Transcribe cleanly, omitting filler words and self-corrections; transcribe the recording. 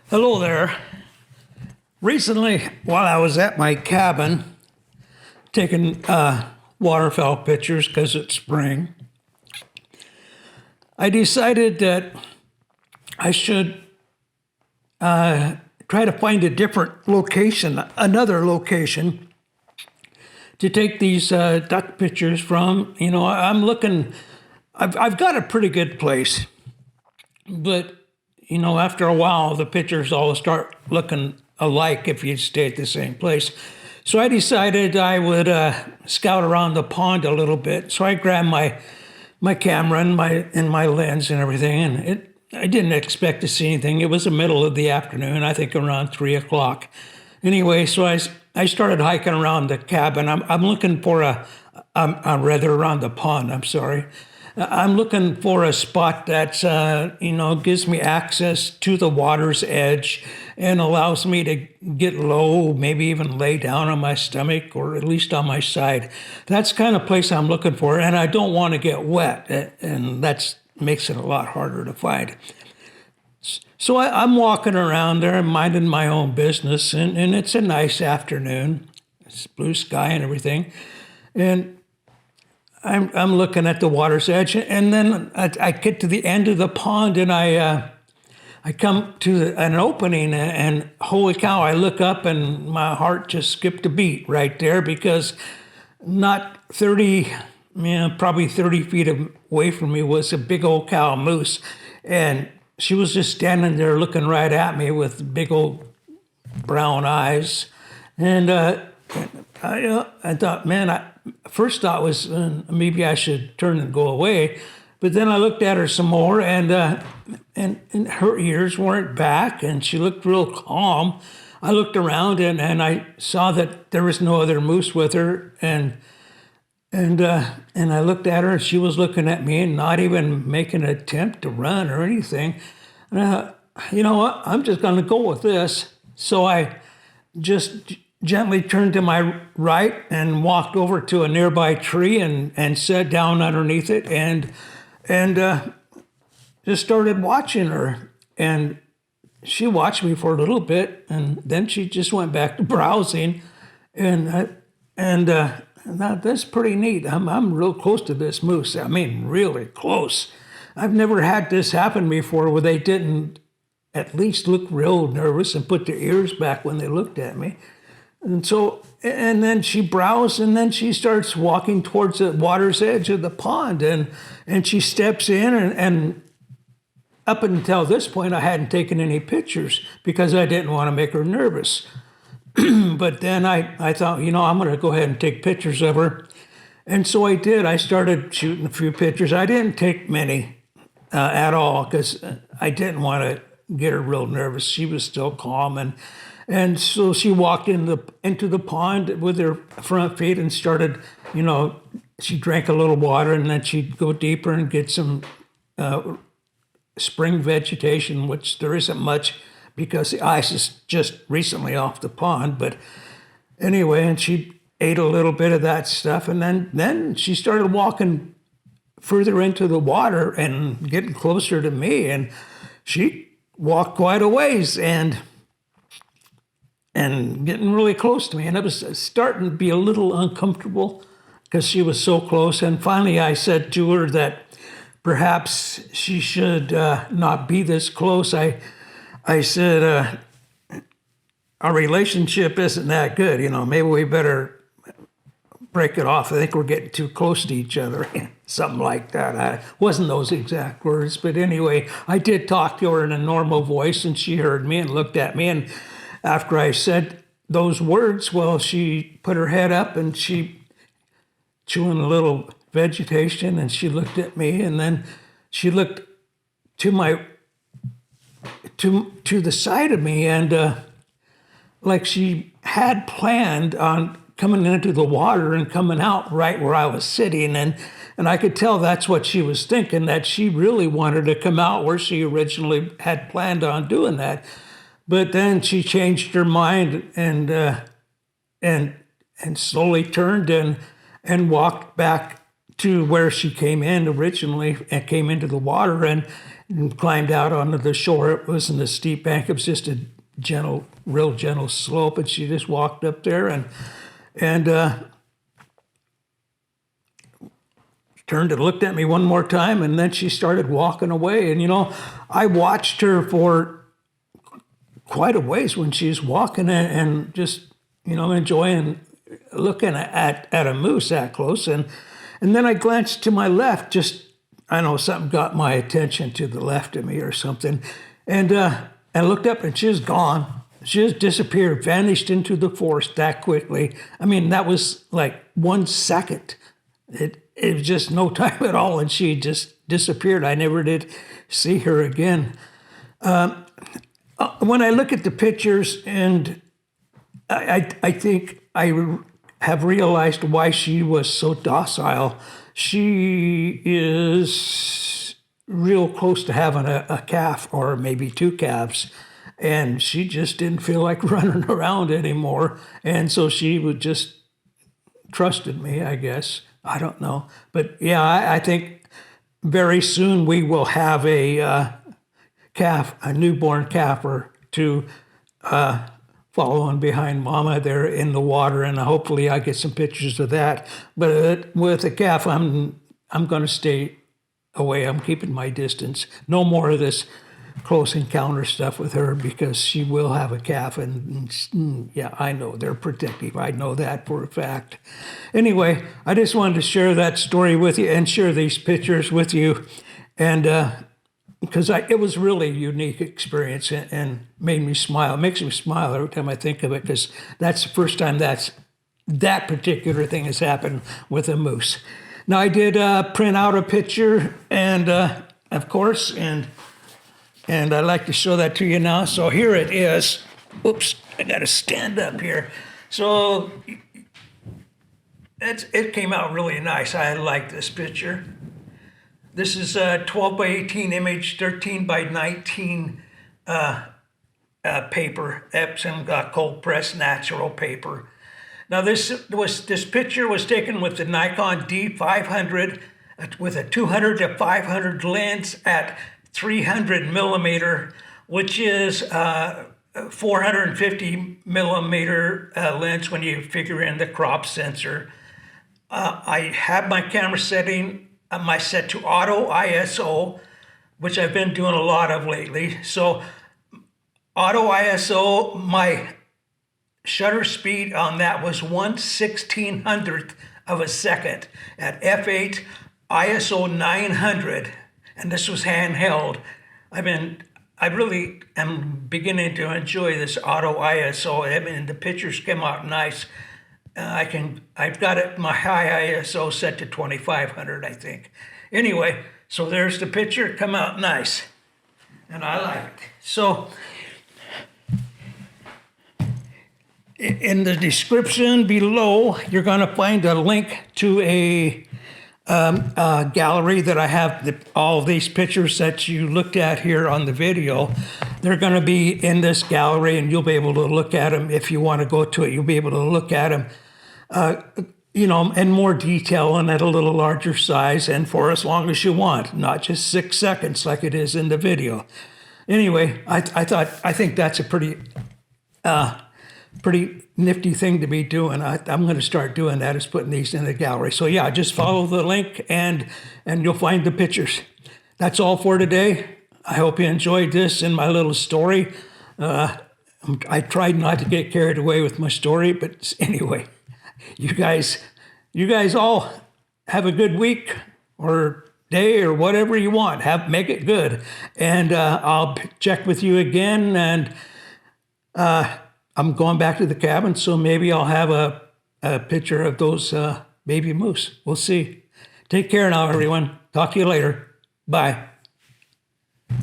Hello there. Recently, while I was at my cabin taking waterfowl pictures because it's spring, I decided that I should try to find a different location, another location to take these duck pictures from. I'm looking, I've got a pretty good place, but after a while, the pictures all start looking alike if you stay at the same place. So I decided I would scout around the pond a little bit. So I grabbed my camera and my lens and everything, and I didn't expect to see anything. It was the middle of the afternoon, I think around 3 o'clock. Anyway, so I started hiking around the cabin. I'm looking for rather around the pond. I'm sorry. I'm looking for a spot that gives me access to the water's edge and allows me to get low, maybe even lay down on my stomach or at least on my side. That's the kind of place I'm looking for, and I don't want to get wet, and that makes it a lot harder to find. So I'm walking around there, minding my own business, and it's a nice afternoon. It's blue sky and everything, and I'm looking at the water's edge, and then I get to the end of the pond, and I come to an opening, and holy cow! I look up, and my heart just skipped a beat right there because not 30, probably 30 feet away from me was a big old cow moose, and she was just standing there looking right at me with big old brown eyes, and I thought, man, first thought was maybe I should turn and go away, but then I looked at her some more, and her ears weren't back, and she looked real calm. I looked around, and I saw that there was no other moose with her, and I looked at her, and she was looking at me and not even making an attempt to run or anything. And I thought, you know what? I'm just going to go with this. So I just gently turned to my right and walked over to a nearby tree and sat down underneath it and just started watching her. And she watched me for a little bit, and then she just went back to browsing. And that's pretty neat. I'm real close to this moose. I mean, really close. I've never had this happen before where they didn't at least look real nervous and put their ears back when they looked at me. And then she browsed, and then she starts walking towards the water's edge of the pond, and she steps in, and up until this point, I hadn't taken any pictures because I didn't want to make her nervous. But then I thought, I'm going to go ahead and take pictures of her. And so I did. I started shooting a few pictures. I didn't take many at all because I didn't want to get her real nervous. She was still calm, and so she walked into the pond with her front feet and started, she drank a little water, and then she'd go deeper and get some spring vegetation, which there isn't much because the ice is just recently off the pond. But anyway, and she ate a little bit of that stuff, and then she started walking further into the water and getting closer to me, and she walked quite a ways and getting really close to me. And it was starting to be a little uncomfortable because she was so close. And finally I said to her that perhaps she should not be this close. I said, our relationship isn't that good. Maybe we better break it off. I think we're getting too close to each other. Something like that. Wasn't those exact words, but anyway, I did talk to her in a normal voice, and she heard me and looked at me. And after I said those words, well, she put her head up and she chewing a little vegetation, and she looked at me, and then she looked to the side of me, and like she had planned on coming into the water and coming out right where I was sitting, and I could tell that's what she was thinking, that she really wanted to come out where she originally had planned on doing that. But then she changed her mind and slowly turned and walked back to where she came in originally and came into the water and climbed out onto the shore. It wasn't a steep bank; it was just a gentle, real gentle slope, and she just walked up there and turned and looked at me one more time, and then she started walking away. And I watched her for quite a ways when she's walking and just enjoying looking at a moose that close. And then I glanced to my left. Just I know something got my attention to the left of me or something, and I looked up and she was gone. She just disappeared, vanished into the forest that quickly. I mean, that was like 1 second. It was just no time at all, and she just disappeared. I never did see her again. When I look at the pictures, and I think I have realized why she was so docile. She is real close to having a calf or maybe 2 calves, and she just didn't feel like running around anymore. And so she would just trusted me, I guess. I don't know. But yeah, I think very soon we will have a calf, a newborn calf or 2 following behind Mama there in the water, and hopefully I get some pictures of that. But with a calf, I'm going to stay away. I'm keeping my distance. No more of this close encounter stuff with her because she will have a calf, and yeah, I know they're protective. I know that for a fact. Anyway, I just wanted to share that story with you and share these pictures with you, and because it was really a unique experience and made me smile. It makes me smile every time I think of it because that's the first time that particular thing has happened with a moose. Now, I did print out a picture, and of course, and I'd like to show that to you now. So here it is. Oops, I got to stand up here. So it came out really nice. I like this picture. This is a 12 by 18 image, 13 by 19 paper, Epson cold press natural paper. Now this picture was taken with the Nikon D500 with a 200 to 500 lens at 300 millimeter, which is 450 millimeter lens when you figure in the crop sensor. I have my camera setting, set to auto ISO, which I've been doing a lot of lately. So auto ISO, my shutter speed on that was 1/1600th of a second at f8 ISO 900. And this was handheld. I really am beginning to enjoy this auto ISO. I mean, the pictures come out nice. I've got it, my high ISO set to 2500, I think. Anyway, so there's the picture, come out nice. And I like it. So, in the description below, you're gonna find a link to a gallery that I have all these pictures that you looked at here on the video. They're going to be in this gallery, and you'll be able to look at them if you want to go to it. You'll be able to look at them, in more detail and at a little larger size, and for as long as you want, not just 6 seconds like it is in the video. Anyway, I think that's a pretty nifty thing to be doing. I'm going to start doing that, is putting these in the gallery. So yeah, just follow the link and you'll find the pictures. That's all for today. I hope you enjoyed this in my little story. I tried not to get carried away with my story, but anyway, you guys all have a good week or day or whatever you want. Make it good. And I'll check with you again, and I'm going back to the cabin, so maybe I'll have a picture of those baby moose. We'll see. Take care now, everyone. Talk to you later. Bye.